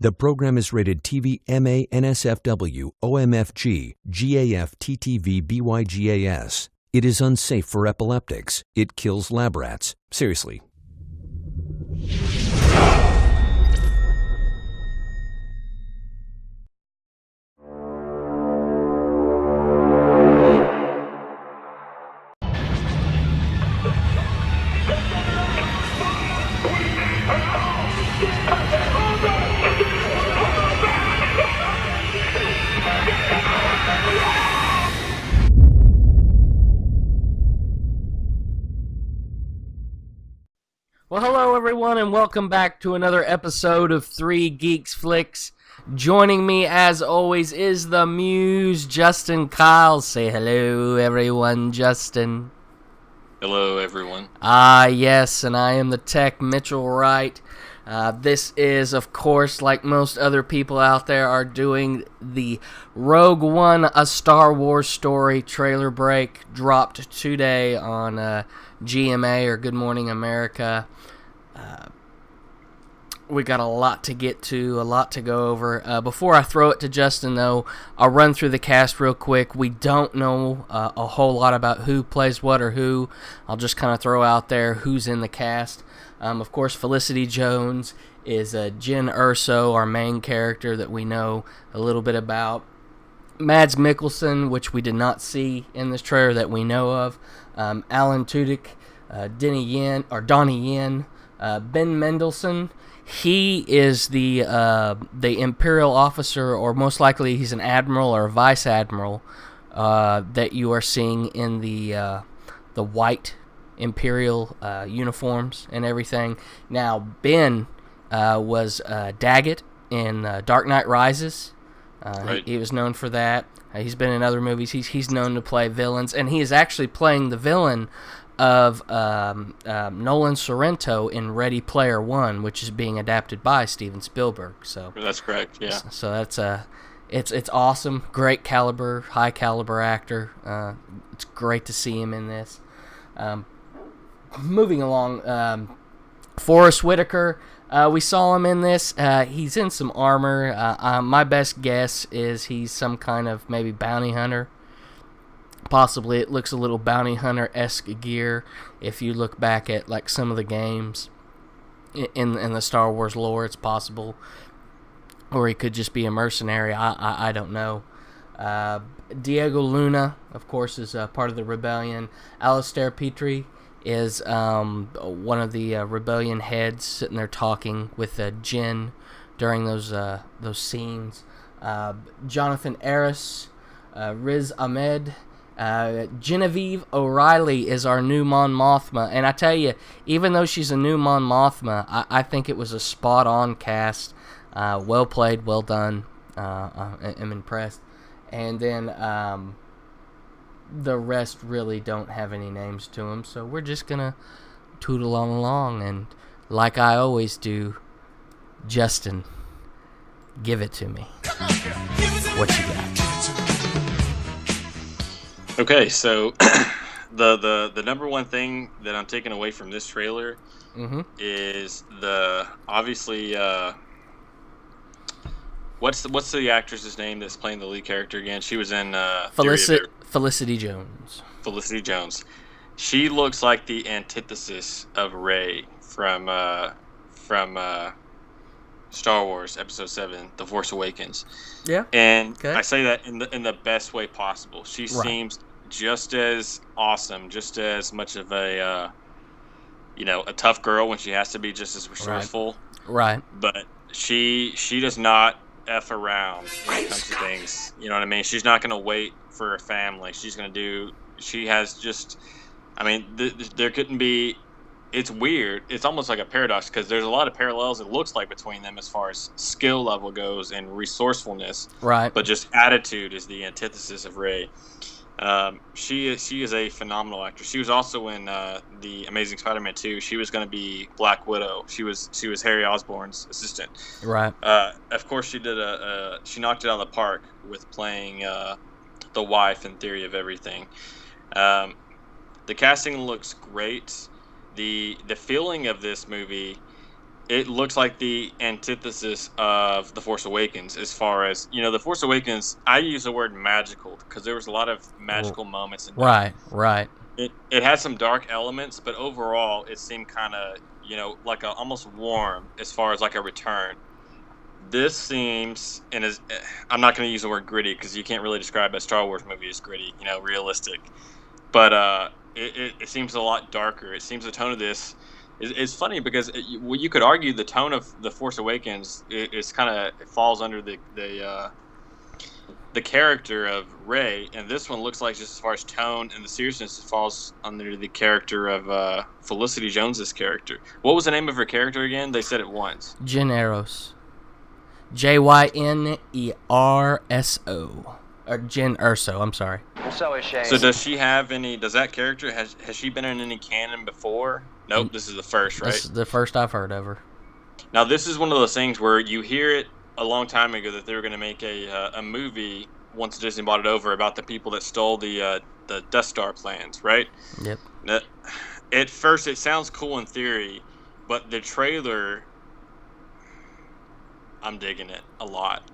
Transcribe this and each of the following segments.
The program is rated TV MA NSFW OMFG GAF TTV BYGAS. It is unsafe for epileptics. It kills lab rats. Seriously. Well, hello everyone, and welcome back to another episode of 3 Geeks Flix. Joining me, as always, is the Muse, Justin Kyle. Say hello, everyone, Justin. Hello, everyone. Yes, and I am the Tech, Mitchell Wright. This is, of course, like most other people out there are doing, the Rogue One, A Star Wars Story trailer break dropped today on GMA, or Good Morning America. We got a lot to get to, a lot to go over. Before I throw it to Justin, though, I'll run through the cast real quick. We don't know a whole lot about who plays what or who. I'll just kind of throw out there who's in the cast. Of course, Felicity Jones is Jyn Erso, our main character that we know a little bit about. Mads Mikkelsen, which we did not see in this trailer that we know of. Alan Tudyk, Donnie Yen, Ben Mendelsohn. He is the Imperial officer, or most likely he's an admiral or a vice admiral that you are seeing in the white Imperial uniforms and everything. Now, Ben was Daggett in Dark Knight Rises. Right. He was known for that. He's been in other movies. He's known to play villains, and he is actually playing the villain of Nolan Sorrento in Ready Player One, which is being adapted by Steven Spielberg. So that's correct. Yeah. So that's it's awesome. Great caliber, high caliber actor. It's great to see him in this. Moving along, Forrest Whitaker. We saw him in this. He's in some armor. My best guess is he's some kind of maybe bounty hunter. Possibly it looks a little bounty hunter-esque gear if you look back at like some of the games in the Star Wars lore. It's possible, or he could just be a mercenary. I don't know. Diego Luna, of course, is part of the rebellion. Alistair Petrie is one of the rebellion heads, sitting there talking with Jyn during those scenes. Jonathan Aris, Riz Ahmed. Genevieve O'Reilly is our new Mon Mothma, and I tell you, even though she's a new Mon Mothma, I think it was a spot-on cast. Well played, well done. I'm impressed. And then the rest really don't have any names to them, so we're just gonna tootle on along, and like I always do, Justin, give it to me. What you got? Okay, so the number one thing that I'm taking away from this trailer is obviously what's the actress's name that's playing the lead character again? She was in Felicity Jones. Felicity Jones. She looks like the antithesis of Rey from Star Wars Episode 7, The Force Awakens. Yeah. And okay. I say that in the best way possible. She seems just as awesome, just as much of a a tough girl when she has to be, just as resourceful. Right. But she does not F around when it comes to things. You know what I mean? She's not going to wait for a family. She's going to do. She has just. I mean, there couldn't be. It's weird. It's almost like a paradox because there's a lot of parallels, it looks like, between them as far as skill level goes and resourcefulness. Right. But just attitude is the antithesis of Rey. She is a phenomenal actress. She was also in the Amazing Spider-Man 2. She was going to be Black Widow. She was Harry Osborn's assistant. Right. Of course, she did she knocked it out of the park with playing the wife in Theory of Everything. The casting looks great. The feeling of this movie it looks like the antithesis of The Force Awakens as far as, The Force Awakens, I use the word magical because there was a lot of magical moments in that. Right. It had some dark elements, but overall it seemed kind of, like almost warm as far as like a return. This seems, I'm not going to use the word gritty because you can't really describe a Star Wars movie as gritty, realistic. But it seems a lot darker. It seems the tone of this is funny because you could argue the tone of The Force Awakens is kind of, it falls under the character of Rey, and this one looks like, just as far as tone and the seriousness, it falls under the character of Felicity Jones's character. What was the name of her character again? They said it once. Jyn Erso. Or Jyn Erso, I'm sorry. So is Shay. So does that character, has she been in any canon before? Nope, this is the first, right? This is the first I've heard of her. Now, this is one of those things where you hear it a long time ago that they were going to make a movie once Disney bought it over about the people that stole the Death Star plans, right? Yep. At first, it sounds cool in theory, but the trailer, I'm digging it a lot.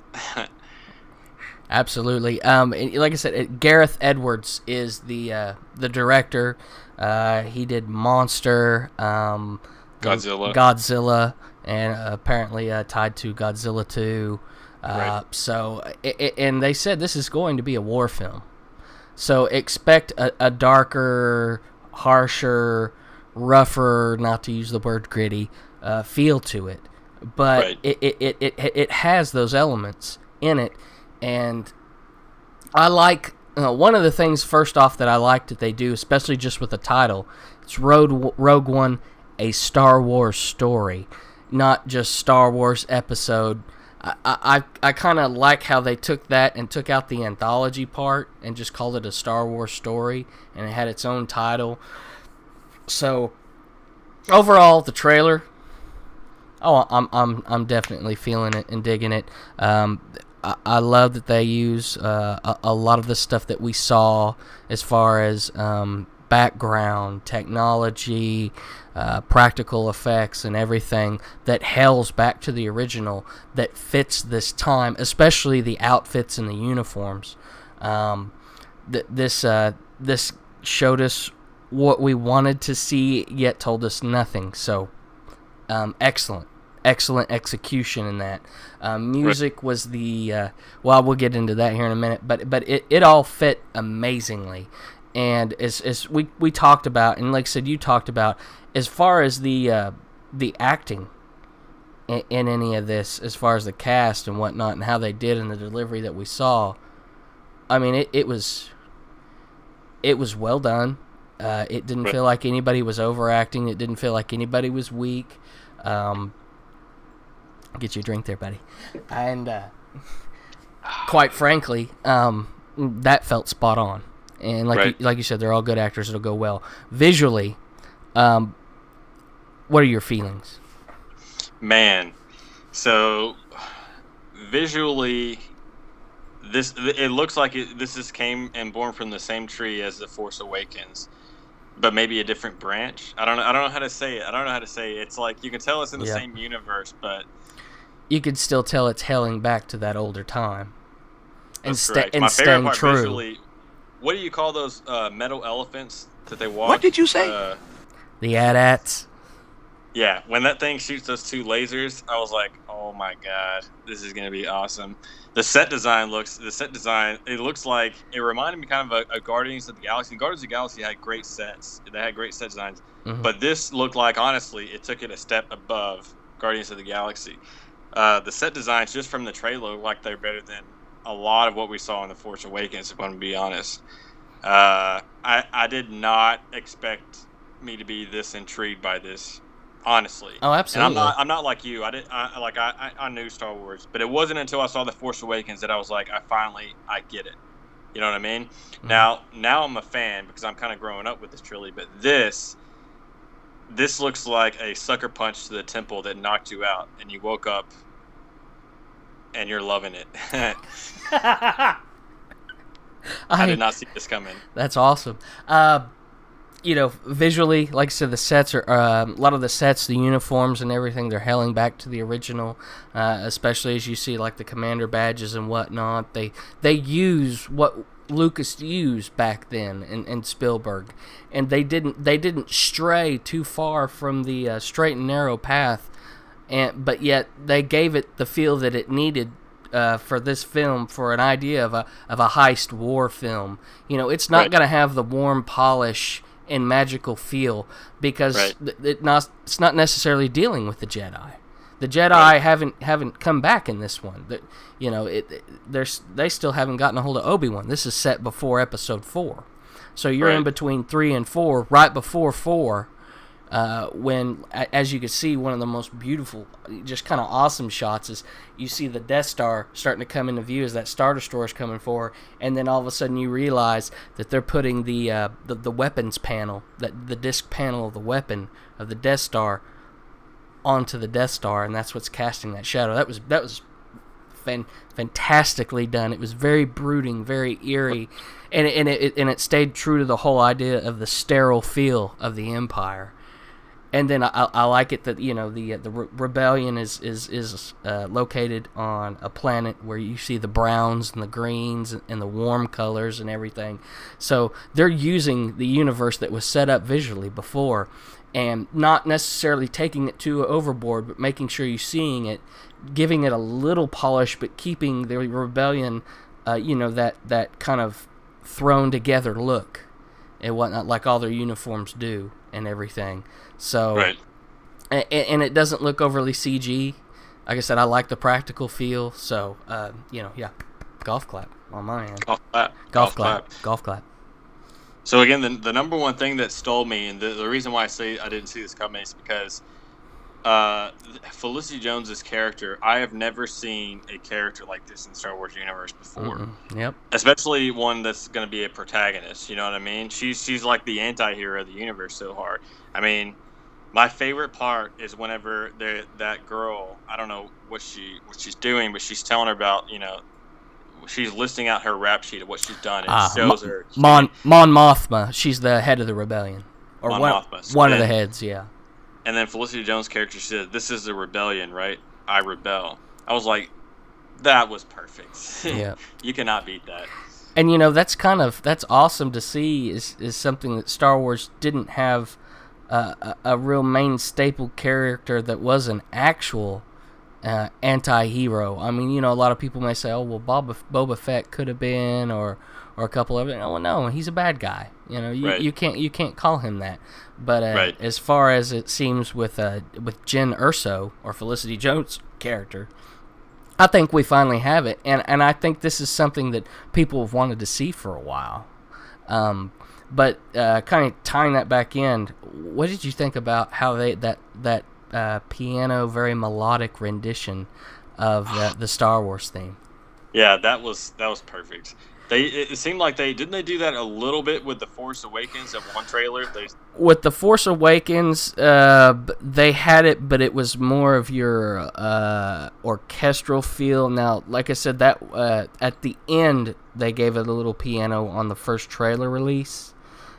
Absolutely. Like I said, Gareth Edwards is the director. He did Monster, Godzilla, and apparently tied to Godzilla 2. Right. So, and they said this is going to be a war film. So expect a darker, harsher, rougher, not to use the word gritty, feel to it. But right. it has those elements in it. And I like one of the things, first off, that I like that they do, especially just with the title, it's Rogue One, a Star Wars story, not just Star Wars episode. I kind of like how they took that and took out the anthology part and just called it a Star Wars story, and it had its own title. So overall, the trailer, I'm definitely feeling it and digging it. I love that they use a lot of the stuff that we saw as far as background, technology, practical effects, and everything that hails back to the original that fits this time, especially the outfits and the uniforms. This showed us what we wanted to see, yet told us nothing. So, excellent execution in that. Music was the well, we'll get into that here in a minute, but it all fit amazingly. And as we talked about, and like I said, you talked about, as far as the acting in any of this, as far as the cast and whatnot, and how they did in the delivery that we saw, I mean, it was well done. It didn't feel like anybody was overacting. It didn't feel like anybody was weak. Get you a drink there, buddy. And quite frankly, that felt spot on. And like you said, they're all good actors. It'll go well. Visually, what are your feelings? Man, so visually, it looks like this came and born from the same tree as The Force Awakens, but maybe a different branch. I don't know how to say it. It's like you can tell it's in the same universe, but you could still tell it's hailing back to that older time and staying true. Visually, what do you call those metal elephants that they walk? What did you say? The AT-ATs. Yeah, when that thing shoots those two lasers, I was like, "Oh my god, this is gonna be awesome." The set design looks like it reminded me kind of a Guardians of the Galaxy. Guardians of the Galaxy had great sets; they had great set designs, but this looked like, honestly, it took it a step above Guardians of the Galaxy. The set designs, just from the trailer, look like they're better than a lot of what we saw in The Force Awakens, if I'm going to be honest. I did not expect me to be this intrigued by this, honestly. Oh, absolutely. And I'm not like you. I knew Star Wars, but it wasn't until I saw The Force Awakens that I was like, I get it. You know what I mean? Mm-hmm. Now I'm a fan because I'm kind of growing up with this trilogy, but this looks like a sucker punch to the temple that knocked you out, and you woke up and you're loving it. I did not see this coming. That's awesome. visually, like I said, the sets are a lot of the sets, the uniforms and everything, they're hailing back to the original, especially as you see like the commander badges and whatnot. They use what Lucas used back then and Spielberg, and they didn't stray too far from the straight and narrow path, but yet they gave it the feel that it needed. For this film, for an idea of a heist war film, it's not going to have the warm polish and magical feel because it's not necessarily dealing with the Jedi. The Jedi haven't come back in this one. They still haven't gotten a hold of Obi-Wan. This is set before Episode 4, so you're in between 3 and 4, right before 4. When, as you can see, one of the most beautiful, just kind of awesome shots is you see the Death Star starting to come into view as that Star Destroyer is coming forward, and then all of a sudden you realize that they're putting the weapons panel, the disc panel of the weapon of the Death Star, onto the Death Star, and that's what's casting that shadow. That was fantastically done. It was very brooding, very eerie, and it stayed true to the whole idea of the sterile feel of the Empire. And then I like it that the rebellion is located on a planet where you see the browns and the greens and the warm colors and everything. So they're using the universe that was set up visually before, and not necessarily taking it too overboard, but making sure you're seeing it, giving it a little polish, but keeping the rebellion, that kind of thrown together look and whatnot, like all their uniforms do and everything. So, and it doesn't look overly CG. Like I said, I like the practical feel. So, golf clap on my end. Golf clap. So again, the number one thing that stole me, and the reason why I say I didn't see this coming, is because Felicity Jones's character, I have never seen a character like this in the Star Wars universe before. Mm-hmm. Yep. Especially one that's going to be a protagonist. You know what I mean? She's like the anti-hero of the universe so hard. I mean, my favorite part is whenever that girl, I don't know what she's doing, but she's telling her about, she's listing out her rap sheet of what she's done. And shows her Mon Mothma. She's the head of the rebellion, or one of the heads. Yeah. And then Felicity Jones' character said, "This is the rebellion, right? I rebel." I was like, that was perfect. Yeah. You cannot beat that. And that's awesome to see is something that Star Wars didn't have a real main staple character that was an actual anti-hero. I mean, a lot of people may say, "Oh, well, Boba Fett could have been," or a couple of it. Oh, no, he's a bad guy. You can't call him that. But as far as it seems with Jyn Erso, or Felicity Jones' character, I think we finally have it, and I think this is something that people have wanted to see for a while. But kind of tying that back in, what did you think about how that piano, very melodic rendition of the Star Wars theme? Yeah, that was perfect. It seemed like they do that a little bit with The Force Awakens in one trailer. With The Force Awakens, they had it, but it was more of your orchestral feel. Now, like I said, that at the end they gave it a little piano on the first trailer release.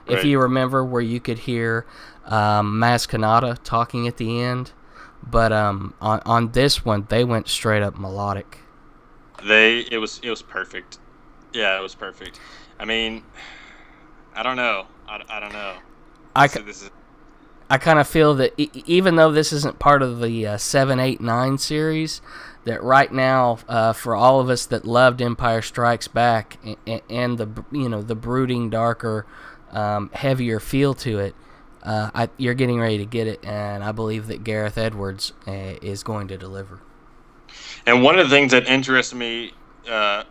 If you remember, where you could hear Maz Kanata talking at the end, but on this one they went straight up melodic. It was perfect. Yeah, it was perfect. I mean, I don't know. I don't know. I kind of feel that even though this isn't part of the 7, 8, 9 series, that right now, for all of us that loved Empire Strikes Back and the brooding, darker, heavier feel to it, you're getting ready to get it, and I believe that Gareth Edwards is going to deliver. And one of the things that interests me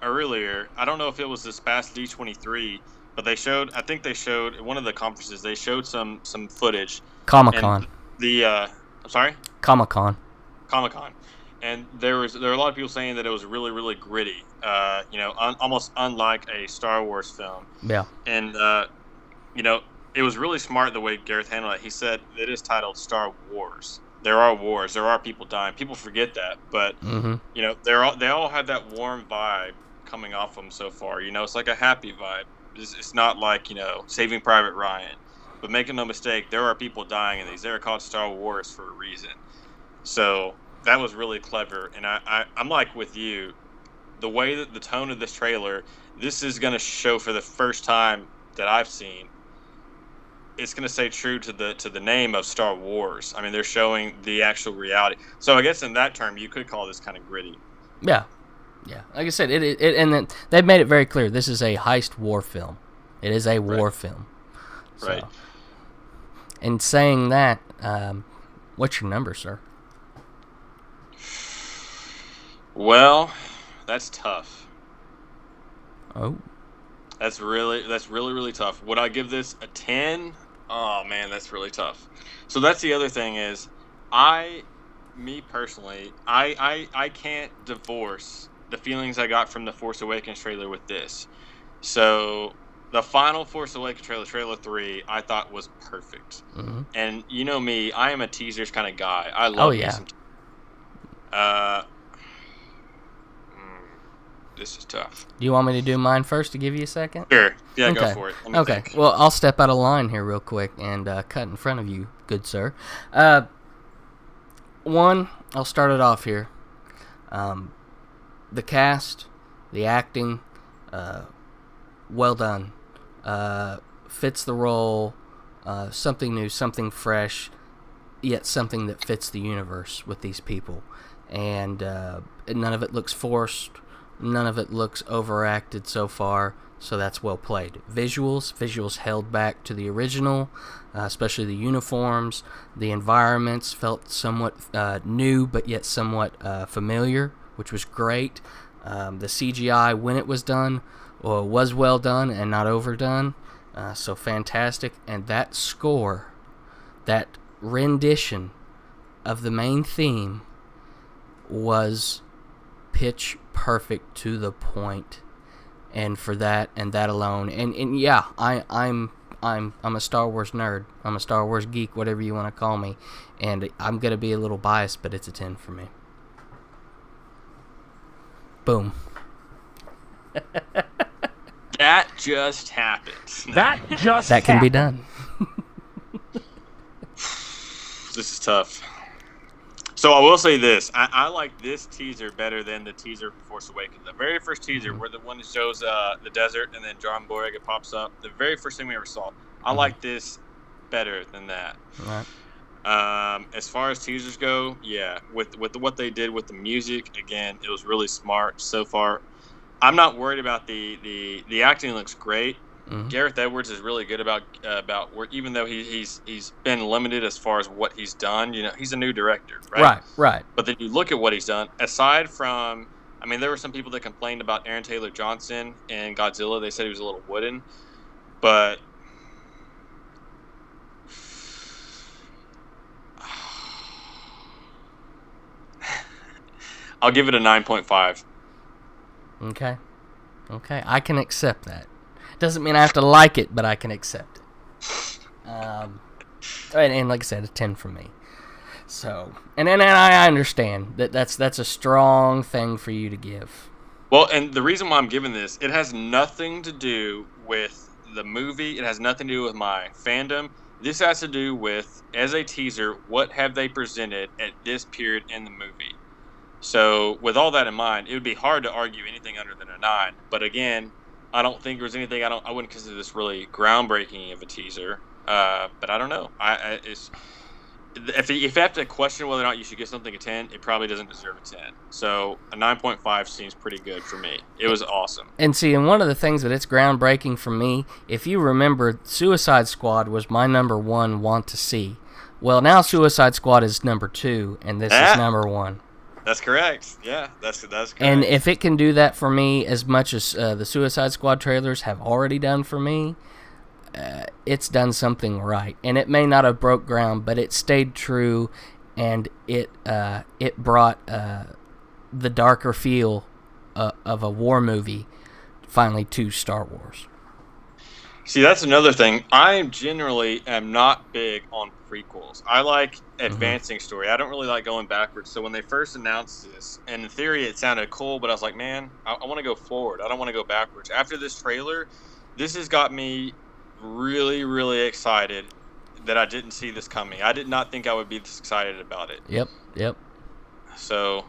earlier, I don't know if it was this past D23, but I think they showed at one of the conferences, they showed some footage. Comic-Con. I'm sorry? Comic-Con. And there were a lot of people saying that it was really, really gritty, almost unlike a Star Wars film. Yeah. And, it was really smart the way Gareth handled it. He said it is titled Star Wars. There are wars. There are people dying. People forget that, but they all have that warm vibe coming off them so far. It's like a happy vibe. It's not like Saving Private Ryan. But make no mistake, there are people dying in these. They're called Star Wars for a reason. So that was really clever. And I'm like with you, the way that the tone of this trailer, this is going to show for the first time that I've seen, it's going to stay true to the name of Star Wars. I mean, they're showing the actual reality. So I guess in that term, you could call this kind of gritty. Yeah. Like I said, and then they've made it very clear. This is a heist war film. It is a war film. So. Right. And saying that, what's your number, sir? Well, that's tough. Oh. That's really tough. Would I give this a 10? Oh man, that's really tough. So that's the other thing is, me personally, I can't divorce the feelings I got from the Force Awakens trailer with this. So the final Force Awakens trailer 3, I thought was perfect. Mm-hmm. And you know me, I am a teasers kind of guy. I love me some this is tough. Do you want me to do mine first to give you a second? Sure. Yeah, Okay. Go for it. Let me think. Well, I'll step out of line here real quick and cut in front of you, good sir. One, I'll start it off here. The cast, the acting, well done. Fits the role, something new, something fresh, yet something that fits the universe with these people. And none of it looks forced. None of it looks overacted so far, so that's well played. Visuals held back to the original, especially the uniforms. The environments felt somewhat new, but yet somewhat familiar, which was great. The CGI, when it was done, was well done and not overdone, so fantastic. And that score, that rendition of the main theme was pitch perfect to the point, and for that and that alone, and yeah, I'm a Star Wars nerd. I'm a Star Wars geek, whatever you want to call me, and I'm gonna be a little biased, but it's a 10 for me. Boom. That just happened. That can be done. This is tough. So I will say this. I like this teaser better than the teaser for Force Awakens. The very first teaser, where the one that shows the desert and then John Boyega pops up, the very first thing we ever saw. I like this better than that. Right. As far as teasers go, yeah. With what they did with the music, again, it was really smart so far. I'm not worried about the acting. Looks great. Mm-hmm. Gareth Edwards is really good about work, even though he's been limited as far as what he's done. You know, he's a new director, right? Right. But then you look at what he's done. Aside from, I mean, there were some people that complained about Aaron Taylor Johnson in Godzilla. They said he was a little wooden, but I'll give it a 9.5. Okay, I can accept that. Doesn't mean I have to like it, but I can accept it. And like I said, a 10 from me. So, and I understand that's a strong thing for you to give. Well, and the reason why I'm giving this, it has nothing to do with the movie. It has nothing to do with my fandom. This has to do with, as a teaser, what have they presented at this period in the movie. So, with all that in mind, it would be hard to argue anything under than a 9. But again, I don't think there's anything. I wouldn't consider this really groundbreaking of a teaser. But I don't know. If you have to question whether or not you should give something a 10, it probably doesn't deserve a 10. So a 9.5 seems pretty good for me. It was awesome. And see, and one of the things that it's groundbreaking for me, if you remember, Suicide Squad was my number 1 want to see. Well, now Suicide Squad is number 2, and this is number 1. That's correct. Yeah, that's correct. And if it can do that for me as much as the Suicide Squad trailers have already done for me, it's done something right. And it may not have broke ground, but it stayed true, and it brought the darker feel of a war movie finally to Star Wars. See, that's another thing. I generally am not big on prequels. I like advancing story. I don't really like going backwards. So when they first announced this, and in theory it sounded cool, but I was like, man, I want to go forward. I don't want to go backwards. After this trailer, this has got me really, really excited that I didn't see this coming. I did not think I would be this excited about it. Yep. So,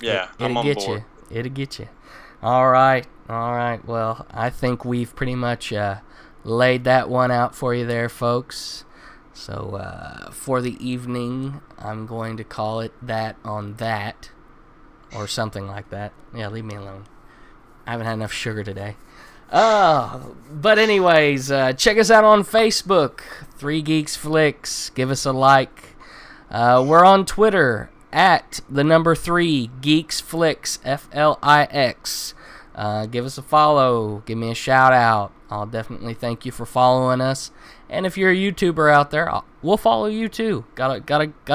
yeah, I'm It'll on get board. you. It'll get you. All right. Well, I think we've pretty much laid that one out for you there, folks. So for the evening, I'm going to call it that on that, or something like that. Yeah, leave me alone. I haven't had enough sugar today. But anyways, check us out on Facebook, 3 Geeks Flix. Give us a like. We're on Twitter at the number 3 Geeks Flix, Flix. Give us a follow. Give me a shout out. I'll definitely thank you for following us. And if you're a YouTuber out there, we'll follow you too. Gotta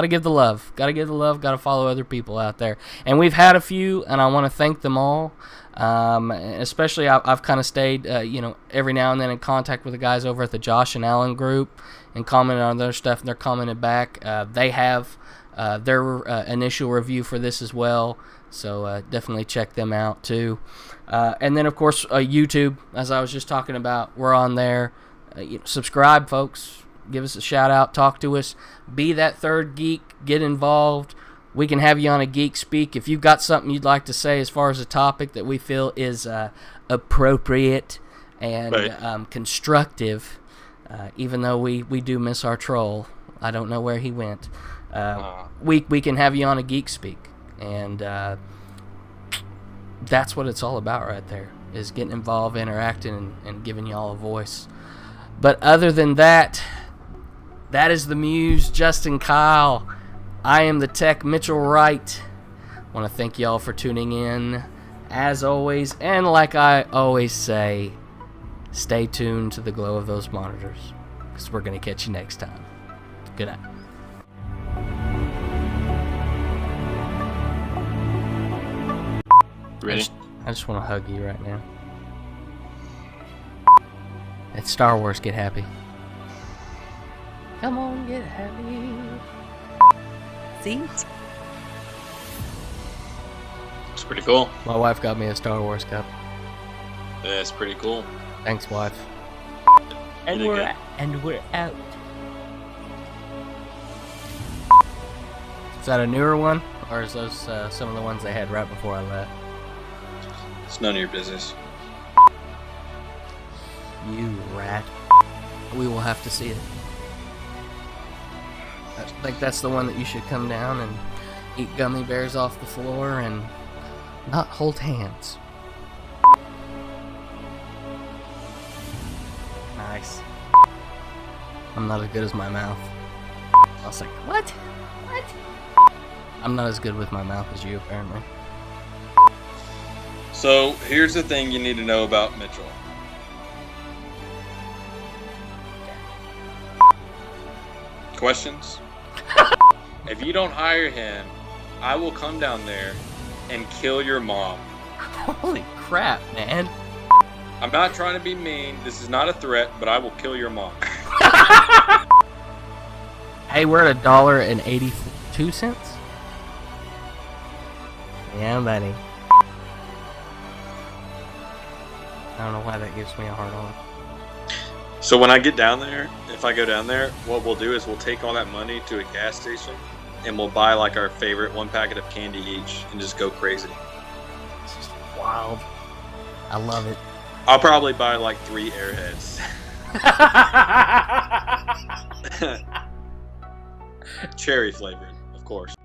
give the love. Gotta follow other people out there. And we've had a few, and I want to thank them all. Especially I've kind of stayed, every now and then in contact with the guys over at the Josh and Allen group and commented on their stuff, and they're commenting back. They have their initial review for this as well, so definitely check them out too. And then, of course, YouTube, as I was just talking about, we're on there. Subscribe, folks. Give us a shout out. Talk to us. Be that third geek. Get involved. We can have you on a Geek Speak. If you've got something you'd like to say as far as a topic that we feel is appropriate and constructive, even though we do miss our troll. I don't know where he went. We can have you on a Geek Speak. And that's what it's all about right there, is getting involved, interacting, and giving y'all a voice. But other than that, that is the Muse, Justin Kyle. I am the Tech, Mitchell Wright. I want to thank y'all for tuning in, as always. And like I always say, stay tuned to the glow of those monitors, because we're going to catch you next time. Good night. Ready? I just want to hug you right now. It's Star Wars. Get happy. Come on, get happy. See? It's pretty cool. My wife got me a Star Wars cup. Yeah, it's pretty cool. Thanks, wife. And we're out. Is that a newer one, or is those some of the ones they had right before I left? It's none of your business. You rat. We will have to see it. I think that's the one that you should come down and eat gummy bears off the floor and not hold hands. Nice. I'm not as good as my mouth. I was like, what? I'm not as good with my mouth as you, apparently. So, here's the thing you need to know about Mitchell. Questions? If you don't hire him, I will come down there and kill your mom. Holy crap, man. I'm not trying to be mean. This is not a threat, but I will kill your mom. Hey, we're at $1.82. Yeah, buddy. I don't know why that gives me a hard on. So when I get down there, if I go down there, what we'll do is we'll take all that money to a gas station and we'll buy like our favorite 1 packet of candy each and just go crazy. It's just wild. I love it. I'll probably buy like 3 Airheads. Cherry flavored, of course.